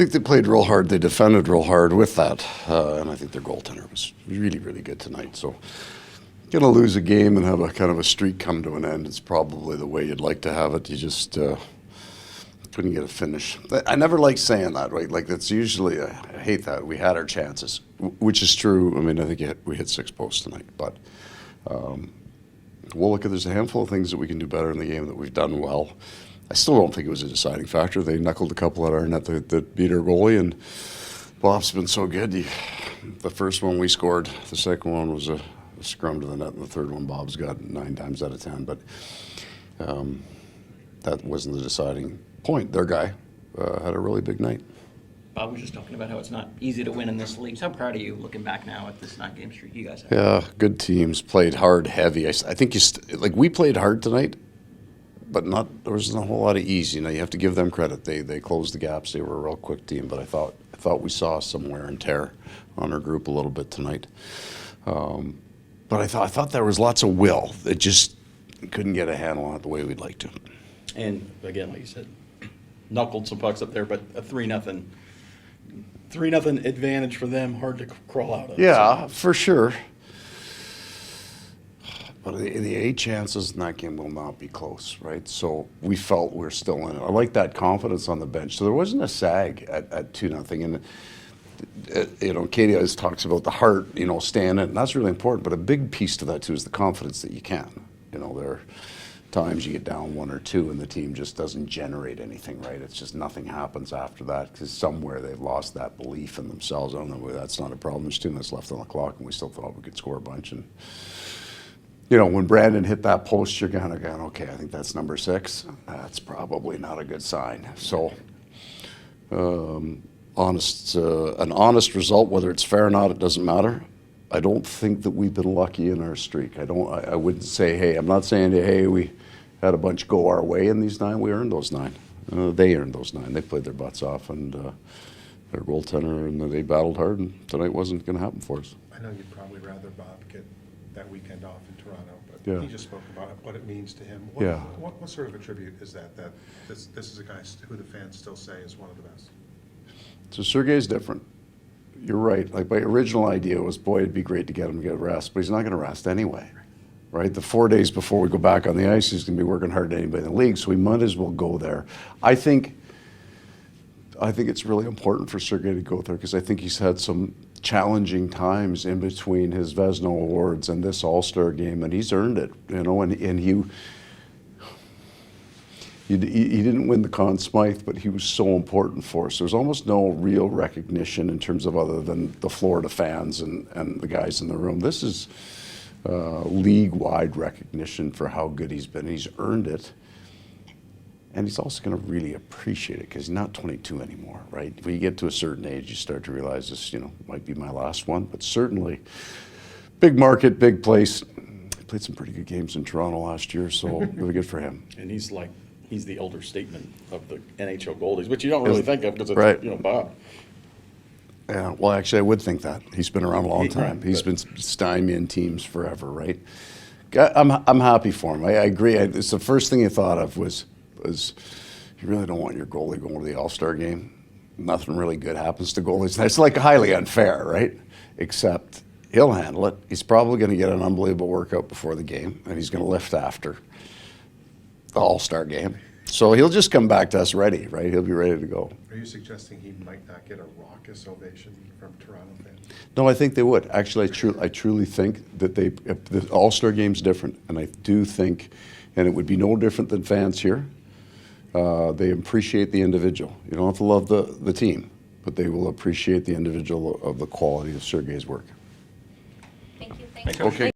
I think they played real hard. They defended real hard with that. And I think their goaltender was really, really good tonight. So going to lose a game and have a kind of a streak come to an end is probably the way you'd like to have it. You just couldn't get a finish. I never like saying that, right? Like that's usually, I hate that. We had our chances, which is true. I mean, I think we hit 6 posts tonight. But we'll look at, there's a handful of things that we can do better in the game that we've done well. I still don't think it was a deciding factor. They knuckled a couple at our net that beat our goalie, and Bob's been so good. The first one we scored, the second one was a scrum to the net, and the third one Bob's got 9 times out of 10. But that wasn't the deciding point. Their guy had a really big night. Bob was just talking about how it's not easy to win in this league. So how proud are you looking back now at this 9-game streak you guys have? Yeah, good teams, played hard, heavy. I think we played hard tonight, but there wasn't a whole lot of ease. You know, you have to give them credit. They closed the gaps. They were a real quick team, but I thought we saw some wear and tear on our group a little bit tonight. But I thought there was lots of will. It just couldn't get a handle on it the way we'd like to. And again, like you said, knuckled some pucks up there, but a 3-0 advantage for them, hard to crawl out of. Yeah, for sure. But the 8 chances in that game will not be close, right? So we felt we're still in it. I like that confidence on the bench. So there wasn't a sag at 2-0. And, you know, Katie always talks about the heart, you know, staying in it. And that's really important. But a big piece to that, too, is the confidence that you can. You know, there are times you get down 1 or 2 and the team just doesn't generate anything, right? It's just nothing happens after that because somewhere they've lost that belief in themselves. I don't know, that's not a problem. There's 2 minutes left on the clock and we still thought we could score a bunch. And you know, when Brandon hit that post, you're kind of going, okay, I think that's number 6. That's probably not a good sign. So, an honest result, whether it's fair or not, it doesn't matter. I don't think that we've been lucky in our streak. I wouldn't say, hey, I'm not saying, hey, we had a bunch go our way in these 9. We earned those 9. They earned those 9. They played their butts off, and their goaltender, and they battled hard, and tonight wasn't going to happen for us. I know you'd probably rather Bob get that weekend off in Toronto, but Yeah. he just spoke about what it means to him. Yeah. What sort of a tribute is that this is a guy who the fans still say is one of the best? So Sergei's different. You're right. Like my original idea was, boy, it'd be great to get him to get rest, but he's not going to rest anyway, right? The 4 days before we go back on the ice, he's going to be working harder than anybody in the league, so we might as well go there. I think it's really important for Sergei to go there because I think he's had some challenging times in between his Vezina Awards and this All-Star game, and he's earned it, you know, and he didn't win the Conn Smythe, but he was so important for us. There's almost no real recognition in terms of other than the Florida fans and the guys in the room. This is league-wide recognition for how good he's been. He's earned it. And he's also going to really appreciate it because he's not 22 anymore, right? When you get to a certain age, you start to realize this, you know, might be my last one. But certainly, big market, big place. He played some pretty good games in Toronto last year, so really good for him. And he's the elder statesman of the NHL goalies, which you don't really think of because it's, right. you know, Bob. Yeah, well, actually, I would think that. He's been around a long time. Right, He's been stymieing teams forever, right? I'm happy for him. I agree. It's the first thing he thought of was you really don't want your goalie going to the All-Star game. Nothing really good happens to goalies. That's like highly unfair, right? Except he'll handle it. He's probably going to get an unbelievable workout before the game, and he's going to lift after the All-Star game. So he'll just come back to us ready, right? He'll be ready to go. Are you suggesting he might not get a raucous ovation from Toronto fans? No, I think they would. Actually, I truly think that the All-Star game's different, and I do think, and it would be no different than fans here. They appreciate the individual. You don't have to love the team, but they will appreciate the individual of the quality of Sergei's work. Thank you. Thank you. Okay.